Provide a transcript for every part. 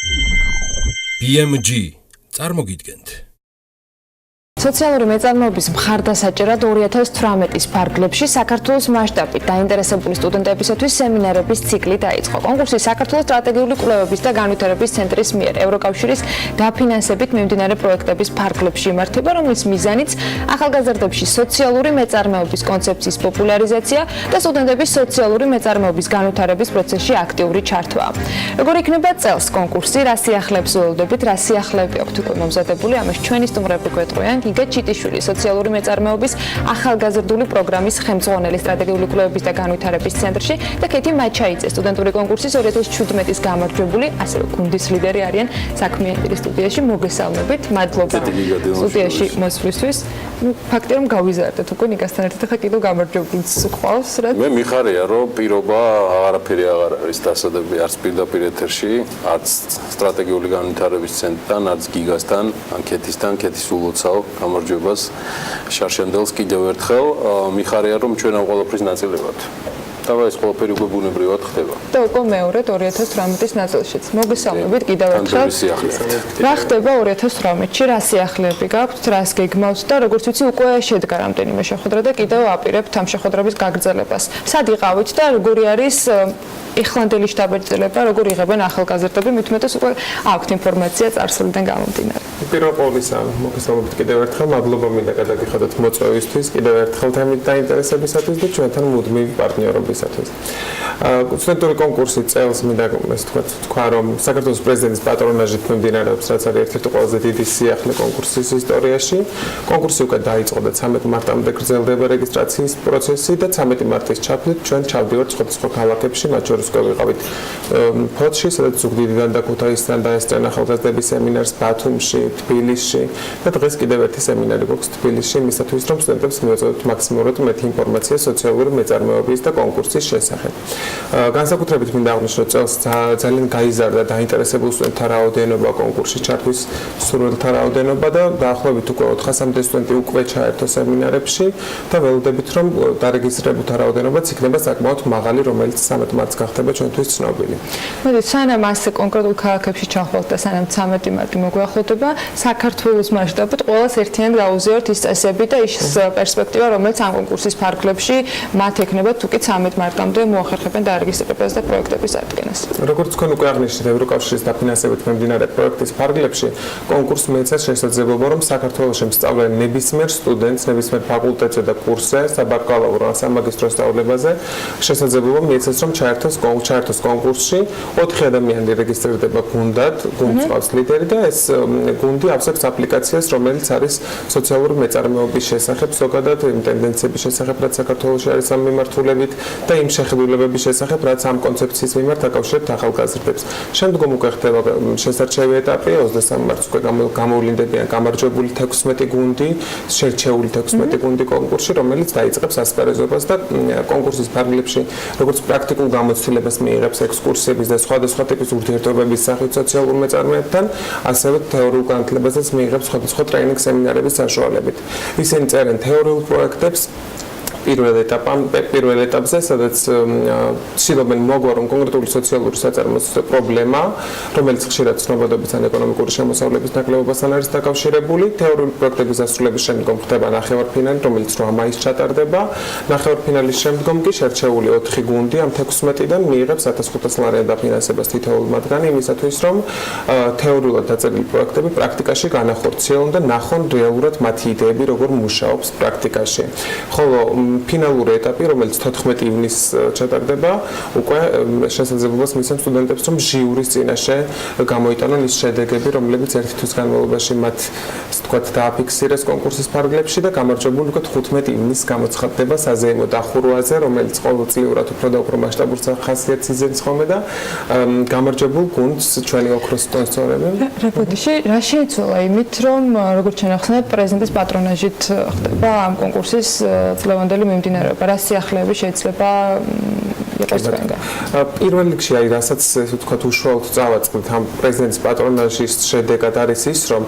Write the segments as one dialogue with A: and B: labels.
A: BMG წარმოგიდგენთ.
B: სოციალური მეწარმეობის მხარდასაჭერად 2018-ის ფარგლებში საქართველოს მასშტაბით დაინტერესებული სტუდენტებისთვის სემინარების ციკლი დაიწყო. კონკურსი საქართველოს სტრატეგიული კვლევების და განვითარების ცენტრის მიერ ევროკავშირის დაფინანსებით მიმდინარე პროექტების ფარგლებში იმართება, რომლის მიზანიც ახალგაზრდებში სოციალური მეწარმეობის კონცეფციის პოპულარიზაცია და სტუდენტების სოციალური მეწარმეობის განვითარების პროცესში აქტიური ჩართვაა. როგორ იქნება წელს კონკურსი, რა სიახლეებს ველოდებით, რა სიახლეები აქვთ უკვე მომზადებული, ამას ჩვენი სტუმრები გვეტყვიან. ჩიტიშვილი სოციალური მეწარმეობის ახალგაზრდული პროგრამის ხელმძღვანელი სტრატეგიული კვლევების და განვითარების ცენტრში და კეთი მაჩაიძე სტუდენტური კონკურსის 2017-ის გამარჯვებული, ასევე გუნდის ლიდერი არიან საქმიანი სტუდიაში. მოგესალმებით, მადლობა სტუდიაში მოსვლისთვის. ფაქტია რომ გავიზარდეთ უკვე ნიკასთან ერთად ხა კიდევ გამარჯვებულიც ყავს რა.
C: მე მიხარია რომ პირობა არაფერი აღარ არის დასადები არც პირდაპირ ეთერში, არც სტრატეგიული განვითარების ცენტრთან, არც გიგასთან, ანკეტისთან, კეთის ულოცავ გამარჯვებას შარშანდელს კიდევ ერთხელ. მიხარია რომ ჩვენ ამ ყველაფრის ნაწილი ვართ. და ეს ყველაფერი უკვე ბუნებრივად ხდება.
B: და უკვე მეორედ 2018-ის ნაწილშიც. მოგესალმებით კიდევ ერთხელ. რა ხდება 2018-ში, რა სიახლეები გაქვთ, რას გეგმავთ და როგორც ვიცი უკვე შედგა რამდენიმე შეხვედრა და კიდევ აპირებთ ამ შეხვედრების გაგრძელებას. სად იყავით და როგორი არის ეხლანდელი შტაბ-ეჭდილება, როგორ იღებენ ახალგაზრდები, მით უმეტეს უკვე აქვთ ინფორმაცია წარსულიდან გამომდინარე.
D: პირველ ყოვლისა, მოგესალმებით კიდევ ერთხელ, მადლობა მინდა გადაგიხადოთ მოწვევისთვის, კიდევ ერთხელ თემით დაინტერესებისათვის და ჩვენთან მუდმივი პარტნიორობისათვის. სტუდენტური კონკურსი წელს მინდა თქვა, რომ საქართველოს პრეზიდენტის პატრონაჟით მიმდინარეობს, რაც არის ერთ-ერთი ყველაზე დიდი სიახლე კონკურსის ისტორიაში. კონკურსი უკვე დაიწყო და 13 მარტამდე გრძელდება რეგისტრაციის პროცესი და 13 მარტის ჩათვლით ჩვენ ჩავდივართ სხვადასხვა ქალაქებში, მათ შორის ვიყავით ფოთში, სადაც ზუგდიდიდან და ქუთაისიდან დაესწრნენ ახალგაზრდების სემინარს ბათუმში, თბილისში და დღეს კიდევ ერთი სემინარი გვაქვს თბილისში, იმისათვის რომ სტუდენტებს მივაწოდოთ მაქსიმალურად მეტი ინფორმაცია სოციალური მეწარმეობის და კონკურსის შესახებ. განსაკუთრებით მინდა აღნიშნო, წელს ძალიან გაიზარდა დაინტერესებული სტუდენტთა რაოდენობა, კონკურსში ჩართვის სურვილთა რაოდენობა და დაახლოებით უკვე 400-მდე სტუდენტი უკვე ჩაერთო სემინარებში და ველოდებით რომ დარეგისტრირებულთა რაოდენობაც იქნება საკმაოდ მაღალი, რომელიც 13 მარტს გახდება ჩვენთვის ცნობილი.
B: მოდით, სანამ ასე კონკრეტულ ქალაქებში ჩავხვალთ და სანამ 13 მარტი მოგვიახლოვდება, საქართველოს მასშტაბით ყველას ერთიანად გაუზიაროთ ის წესები და ის პერსპექტივა, რომელიც ამ კონკურსის ფარგლებში მათ ექნება თუ კი 13 მარტამდე მოახერხებენ დარეგისტრირებას და პროექტების წარდგენას.
D: როგორც თქვენ უკვე აღნიშნეთ, ევროკავშირის დაფინანსებით მიმდინარე პროექტის ფარგლებში კონკურსს მიეცეს შესაძლებლობა, რომ საქართველოში მსწავლენ ნებისმიერ სტუდენტს, ნებისმიერ ფაკულტეტზე და კურსზე, საბაკალავრო ან სამაგისტრო სწავლებაზე შესაძლებლობა მიეცეს, რომ ჩაერთოს კონკურსში. 4 ადამიანი რეგისტრირდება გუნდად, გუნდს ყავს ლიდერი და ეს გუნდი ავსებს აპლიკაციას, რომელიც არის სოციალური მეწარმეობის შესახებ, ზოგადად იმ ტენდენციების შესახებ, რაც საქართველოში არის ამ მიმართულებით და იმ შეხედულებების შესახებ, რაც ამ კონცეფციის მიმართ აკავშირებთ ახალგაზრდებს. შემდგომ უკვე ხდება შესარჩევი ეტაპი, 23 მარტს უკვე გამოვლინდებიან გამარჯვებული 16 გუნდი, შერჩეული 16 გუნდი კონკურსში, რომელიც დაიწყებს ასპარეზობას და კონკურსის ფარგლებში, როგორც პრაქტიკულ გამოცდილებას მიიღებს ექსკურსიების და სხვადასხვა ტიპის ურთიერთობების სახით სოციალურ მეწარმეებთან, ასევე თეორიულ განათლებასაც მიიღებს სხვადასხვა ტრეინინგ სემინარების საშუალებით. ისინი წერენ თეორიულ პროექტებს პირველ ეტაპზე, სადაც ცდილობენ მოგვარონ კონკრეტული სოციალური საწარმოს პრობლემა, რომელიც ხშირად ცნობადობის ან ეკონომიკური შემოსავლების ნაკლებობასთან არის დაკავშირებული. თეორიული პროექტების დასრულების შემდგომ ხდება ნახევარფინალი, რომელიც 8 მაისს ჩატარდება. ნახევარფინალის შემდგომ კი შერჩეული 4 გუნდი ამ 16-დან მიიღებს 1500 ლარიან დაფინანსებას თითოეული მათგანი, იმისათვის რომ თეორიულად დაწერილი პროექტები პრაქტიკაში განახორციელონ და ნახონ რეალურად მათი იდეები როგორ მუშაობს პრაქტიკაში. ხოლო ფინალური ეტაპი, რომელიც 14 ივნისს ჩატარდება, უკვე შესაძლებლობას მისცემს სტუდენტებს, რომ ჟიურის წინაშე გამოიტანონ ის შედეგები, რომლებიც ერთი თვის განმავლობაში მათ თქვათ დააფიქსირეს კონკურსის ფარგლებში და გამარჯვებული უკვე 15 ივნისს გამოცხადდება საზეიმო დახურვაზე, რომელიც ყოველწლიურად უფრო და უფრო მასშტაბურ ხასიათს იძენს ხოლმე და გამარჯვებულ გუნდს ჩვენი ოქროს სპონსორები.
B: რა შეიცვალა იმით, რომ როგორც ჩვენ ახსენეთ, პრეზიდენტის პატრონაჟით ხდება ამ კონკურსის წლევანდელი მიმდინარეობა, რა სიახლეები შეიძლება იყოს თქვენგან?
D: პირველ რიგში აი რასაც ესე ვთქვათ უშუალოდ წავაწყდით ამ პრეზიდენტის პატრონაჟის შედეგად არის ის, რომ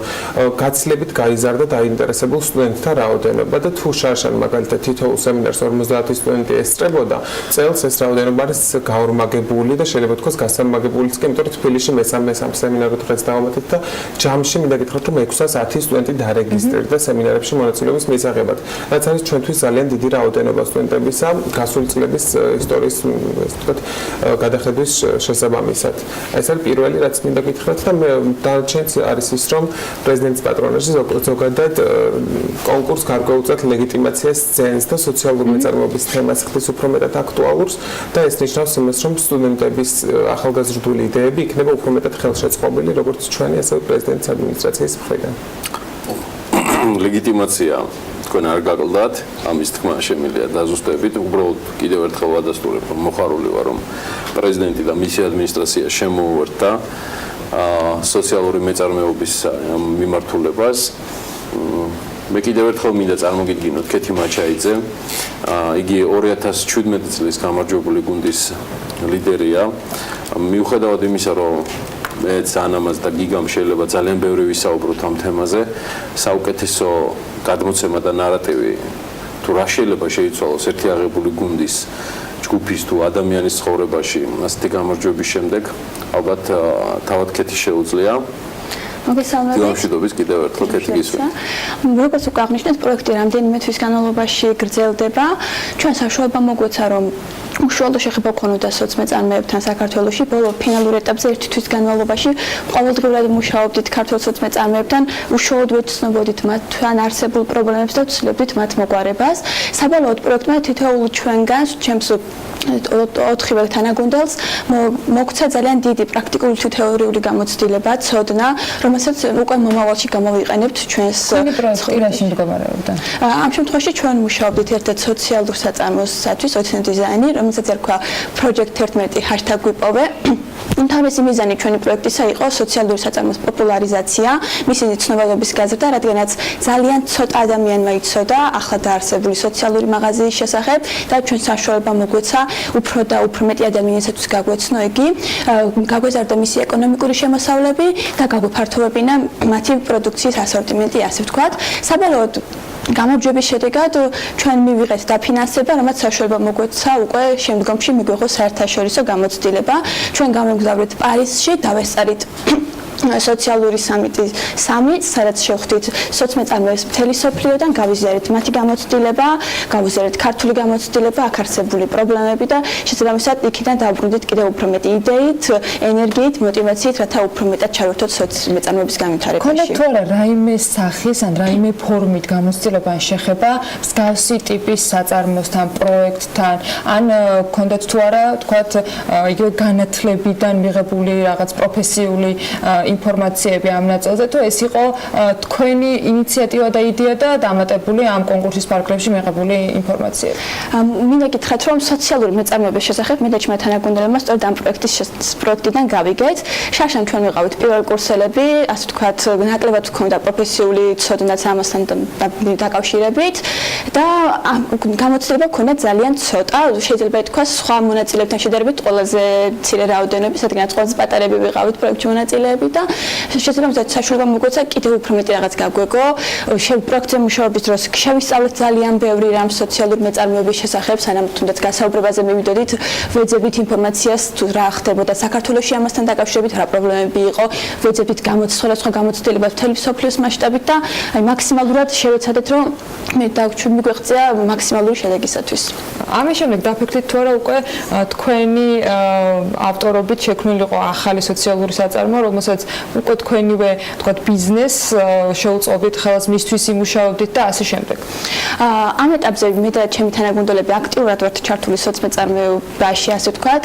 D: გაცილებით გაიზარდა დაინტერესებულ სტუდენტთა რაოდენობა და თუ შარშან მაგალითად თითოეულ სემინარს 50 სტუდენტი ესწრებოდა, წელს ეს რაოდენობა არის გაორმაგებული და შეიძლება თქვას გასამაგებულიც კი, იმიტომ რომ თბილისში მესამე სემინარო დღეს დავამატეთ და ჯამში მინდა გითხრათ რომ 610 სტუდენტი დარეგისტრირდა სემინარებში მონაწილეობის მისაღებად. რაც არის ჩვენთვის ძალიან დიდი რაოდენობა სტუდენტებისა გასული წლების ისტორიის ვთქვათ გადახედვის შესაბამისად. ეს არის პირველი რაც მინდა გითხრათ და დანარჩენიც არის ის რომ პრეზიდენტის პატრონაჟი ზოგადად კონკურს გარკვეულწილად ლეგიტიმაციას ძენს და სოციალური მეწარმეობის თემას ხდის უფრო მეტად აქტუალურს და ეს ნიშნავს იმას რომ სტუდენტების ახალგაზრდული იდეები იქნება უფრო მეტად ხელშეწყობილი როგორც ჩვენი ასევე პრეზიდენტის ადმინისტრაციის მხრიდან.
C: ლეგიტიმაცია თქვენ არ გაკლდათ, ამის თქმა შემიძლია დაზუსტებით, უბრალოდ კიდევ ერთხელ ვადასტურებ, რომ მოხარული ვარ, რომ პრეზიდენტი და მისი ადმინისტრაცია შემოუერთდა სოციალური მეწარმეობის მიმართულებას. მე კიდევ ერთხელ მინდა წარმოგიდგინოთ კეთი მაჩაიძე, იგი 2017 წლის გამარჯვებული გუნდის ლიდერია. მიუხედავად იმისა, რომ მეც ანამას და გიგამ შეიძლება ძალიან ბევრი ვისაუბროთ ამ თემაზე, საუკეთესო გადმოცემა და ნარატივი თუ რა შეიძლება შეიცვალოს ერთი აღებული გუნდის ჯგუფის თუ ადამიანის ცხოვრებაში ასეთი გამარჯვების შემდეგ, ალბათ თავად კეთი შეუძლია.
E: მოგესალმებით.
C: გამშვიდობის კიდევ ერთხელ კეთი გისურვებთ.
E: როგორც უკვე აღნიშნეთ, პროექტი რამდენიმე თვის განმავლობაში გრძელდება. ჩვენ საშუალება მოგვეცა, რომ უშუალო შეხება გქონოდა სოციმეწარმეებთან საქართველოში. ბოლო ფინალურ ეტაპზე ერთი თვის განმავლობაში ყოველდღიურად მუშაობდით ქართულ სოციმეწარმეებთან, უშუალოდ ვეცნობოდით მათთან არსებულ პრობლემებს და ვცლებდით მათ მოგვარებას. საბოლოოდ პროექტმა თითოეულ ჩვენგან, ჩემს 4 თანაგუნდელს მოგცა ძალიან დიდი პრაქტიკული თუ თეორიული გამოცდილება, ცოდნა, რომელსაც უკვე მომავალში გამოვიყენებთ ჩვენს
B: პროექტი რაში მდგომარეობდა?
E: ამ შემთხვევაში ჩვენ მუშაობდით ერთად სოციალურ საწარმოსათვის, ოცნებრივ დიზაინი, რომელსაც ერქვა project 11 hashtag გვიპოვე. უმთავრესი მიზანი ჩვენი პროექტისა იყო სოციალური საწარმოს პოპულარიზაცია, მისი ცნობადობის გაზრდა, რადგანაც ძალიან ცოტა ადამიანმა იცოდა ახლა დაარსებული სოციალური მაღაზიის შესახებ და ჩვენ საშუალება მოგვეცა უფრო და უფრო მეტი ადამიანისათვის გაგვეცნო იგი, გაგვეზარდა მისი ეკონომიკური შემოსავლები და გაგვეფართოვებინა მათი პროდუქციის ასორტიმენტი, ასე ვთქვათ. საბოლოოდ გამარჯვების შედეგად ჩვენ მივიღეთ დაფინანსება, რომელიც საშუალება მოგვეცა უკვე შემდგომში მიგვიღოს საერთაშორისო გამოცდილება. ჩვენ გამოგზავნეთ პარიზში, დავესწარით სოციალური სამიტი 3, სადაც შევხვდით სოციმეწარმეებს მთელი სოფლიოდან, გავიზიარეთ მათი გამოცდილება, გავიზიარეთ ქართული გამოცდილება, აქ არსებული პრობლემები და შესაბამისად იქიდან დავბრუნდით კიდევ უფრო მეტი იდეით, ენერგიით, მოტივაციით, რათა უფრო მეტად ჩავერთოთ სოციმეწარმეების განვითარებაში.
B: ქონდათ თუ არა რაიმე სახის ან რაიმე ფორმით გამოცდილება ან შეხება მსგავსი ტიპის საწარმოსთან, პროექტთან, ან ქონდათ თუ არა, თქვათ, იგივე განათლებიდან მიღებული რაღაც პროფესიული ინფორმაციები ამ ნაწილზე, თუ ეს იყო თქვენი ინიციატივა და იდეა და დამატებული ამ კონკურსის ფარგლებში მიღებული ინფორმაციები?
E: მინდა გითხრათ, რომ სოციალური მეწარმეობის შესახებ მე და ჩემი თანაგუნდელებმა სწორედ ამ პროექტიდან გავიგეთ. შარშან ჩვენ ვიყავით პირველ კურსელები, ასე ვთქვათ, ნაკლებად ჰქონდა პროფესიული ცოდნაც ამასთან დაკავშირებით და გამოცდილება ჰქონდა ძალიან ცოტა, შეიძლება ითქვას, სხვა მონაწილეებთან შედარებით ყველაზე მცირე რაოდენობის, რადგანაც ყველაზე პატარები ვიყავით პროექტში მონაწილეები და შესაბამისად საშუალება მოგვეცა კიდევ უფრო მეტი რაღაც გაგვეგო. პროექტზე მუშაობის დროს შევისწავლეთ ძალიან ბევრი რამ სოციალური მეწარმეობის შესახებ, სანამ თუნდაც გასაუბრებაზე მივიდოდით, ვეძებდით ინფორმაციას თუ რა ხდებოდა საქართველოში ამასთან დაკავშირებით, რა პრობლემები იყო, ვეძებდით სხვადასხვა გამოცდილებას მთელი სოფლიოს მასშტაბით და მაქსიმალურად შევეცადეთ, რომ მიგვეღწია მაქსიმალური შედეგისათვის.
B: ამის შემდეგ დაფიქრდით თუ არა უკვე თქვენი ავტორობით შექმნილი იყო ახალი სოციალური საწარმო, რომელსაც უკვე თქვენივე თქვათ ბიზნეს შეუწყობდით, ხელს მისთვის იმუშაობდით და ასე შემდეგ.
E: ამ ეტაპზე მე და ჩემი თანაგუნდელები აქტიურად ვართ ჩართული სოციმეწარმეობაში, ასე ვთქვათ,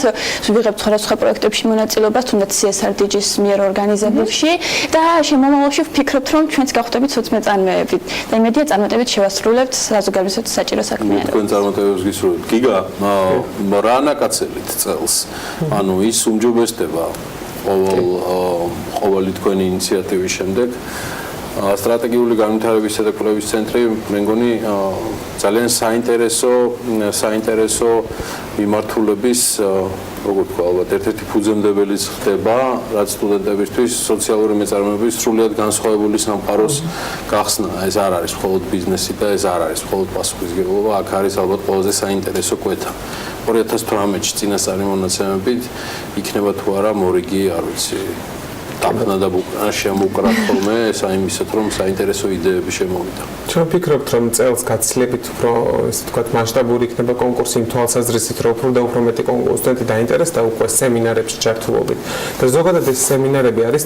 E: ვიღებთ სხვადასხვა პროექტებში მონაწილეობას, თუნდაც CSRDG-ის მიერ ორგანიზებულში და შემომავალში ვფიქრობთ, რომ ჩვენც გავხდებით სოციმეწარმეები და იმედია წარმატებით შევასრულებთ საზოგადოებრივი საჭირო საქმიანობას.
C: თქვენ წარმატებებს გისურვებთ. გიგა, რა ანაკაცელით წელს? ანუ ის უმჯობესდება ყოველი თქვენი ინიციატივის შემდეგ სტრატეგიული განვითარებისა და კვლევების ცენტრი მე მგონი ძალიან საინტერესო მიმართულების როგორ თქვა ალბათ ერთ-ერთი ფუძემდებელიც ხდება რაც სტუდენტებისთვის სოციალური მეწარმეობის სრულიად განსხვავებული სამყაროს გახსნა. ეს არ არის მხოლოდ ბიზნესი და ეს არ არის მხოლოდ პასუხისმგებლობა, აქ არის ალბათ ყველაზე საინტერესო კვეთა. 2018-ში წინასწარი მონაცემებით იქნება თუ არა მორიგი, არ ვიცი, დაფნა და შემოკრა ხოლმე საიმისოთ რომ საინტერესო იდეები შემოვიდა.
D: ჩვენ ვფიქრობთ რომ წელს გაცილებით უფრო ესე ვთქვათ მასშტაბური იქნება კონკურსი იმ თვალსაზრისით რომ უფრო და უფრო მეტი სტუდენტი დაინტერესდა უკვე სემინარებში ჩართულობით. და ზოგადად ეს სემინარები არის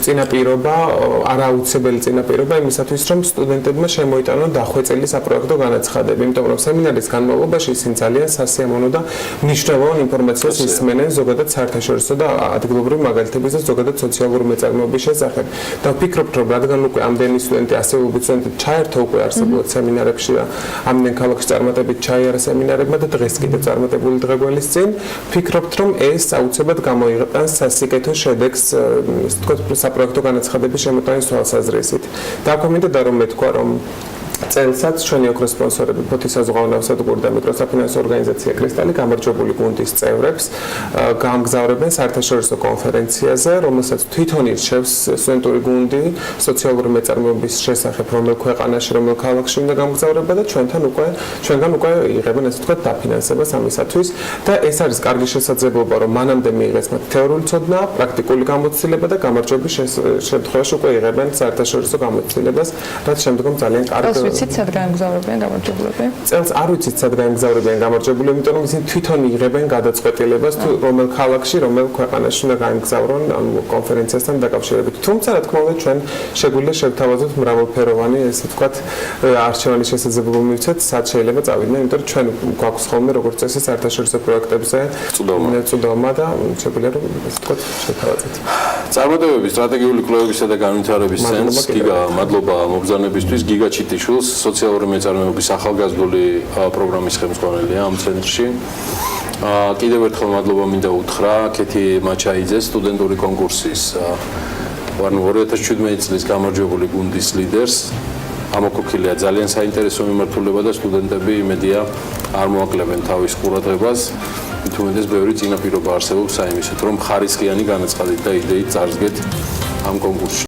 D: წინაპირობა, არააუცილებელი წინაპირობა იმისათვის რომ სტუდენტებმა შემოიტანონ დახვეწილი საპროექტო განაცხადები, იმიტომ რომ სემინარის განმავლობაში ისინი ძალიან სასიამოვნო და მნიშვნელოვან ინფორმაციას ისმენენ ზოგადად საერთაშორისო და ადგილობრივ მაგალითების და ზოგადად სოციალური მეწარმეობის შესახებ. და ვფიქრობ რომ რადგან უკვე ამდენი სტუდენტი ასეულობით სტუდენტი ჩაერთო უკვე არსებულად სემინარებში და ამდენ ქალაქში წარმატებით ჩაიარა სემინარებმა და დღეს კიდევ წარმატებული დღე გველის წინ ვფიქრობთ რომ ეს აუცილებლად გამოიყენებს სასიკეთო შედეგს ისე ვთქვათ საპროექტო განაცხადების შემოტანის თვალსაზრისით. დაგვამინდა რომ მეთქვა რომ წელსაც ჩვენი ოქროს სპონსორები ფოთის საზღვაო სადგური და მიკროსაფინანსო ორგანიზაცია კრისტალი გამარჯვებული გუნდის წევრებს გაამგზავრებენ საერთაშორისო კონფერენციაზე, რომელსაც თვითონ ირჩევს სტუდენტური გუნდი სოციალური მეწარმეობის შესახებ, რომელ ქვეყანაში, რომელ ქალაქში უნდა გამგზავრება და ჩვენგან უკვე იღებენ ასე ვთქვათ დაფინანსებას ამისათვის და ეს არის კარგი შესაძლებლობა რომ მანამდე მიიღეს მათ თეორიული ცოდნა, პრაქტიკული გამოცდილება და გამარჯვების შემთხვევაში უკვე იღებენ საერთაშორისო გამოცდილებას, რაც შემდგომ ძალიან კარგი
B: ვიცით სად გაემგზავრებიან გამარჯვებულები?
D: წელს არ ვიცით სად გაემგზავრებიან გამარჯვებულები, იმიტომ რომ ისინი თვითონ იღებენ გადაწყვეტილებას თუ რომელ ქალაქში, რომელ ქვეყანაში უნდა გაემგზავრონ ამ კონფერენციასთან დაკავშირებით. თუმცა რა თქმა უნდა ჩვენ შეგვიძლია შევთავაზოთ მრავალფეროვანი, ესე ვთქვათ, არჩევანის შესაძლებლობა მივცეთ, სად შეიძლება წავიდნენ, იმიტომ რომ ჩვენ გვაქვს ხოლმე როგორც წესი საერთაშორისო პროექტებზე წვდომა და შეგვიძლია რომ ესე ვთქვათ შევთავაზოთ.
C: წარმატებები სტრატეგიული კვლევებისა და განვითარების ცენტრს, გიგა, მადლობა მობრძანებისთვის, გიგა ჩიტიშვილს სოციალური მეწარმეობის ახალგაზრდული პროგრამის ხელმძღვანელია ამ ცენტრში. კიდევ ერთხელ მადლობა მინდა უთხრა კეთი მაჩაიძეს სტუდენტური კონკურსის 2017 წლის გამარჯვებული გუნდის ლიდერს. ამოქოქილია ძალიან საინტერესო მიმართულება და სტუდენტები იმედია არ მოაკლებენ თავის ყურადღებას. თუმცა ბევრი წინაპირობა არსებობს საიმისოთ რომ ხარისხიანი განაცხადით და იდეით წარსდგეთ ამ კონკურსში.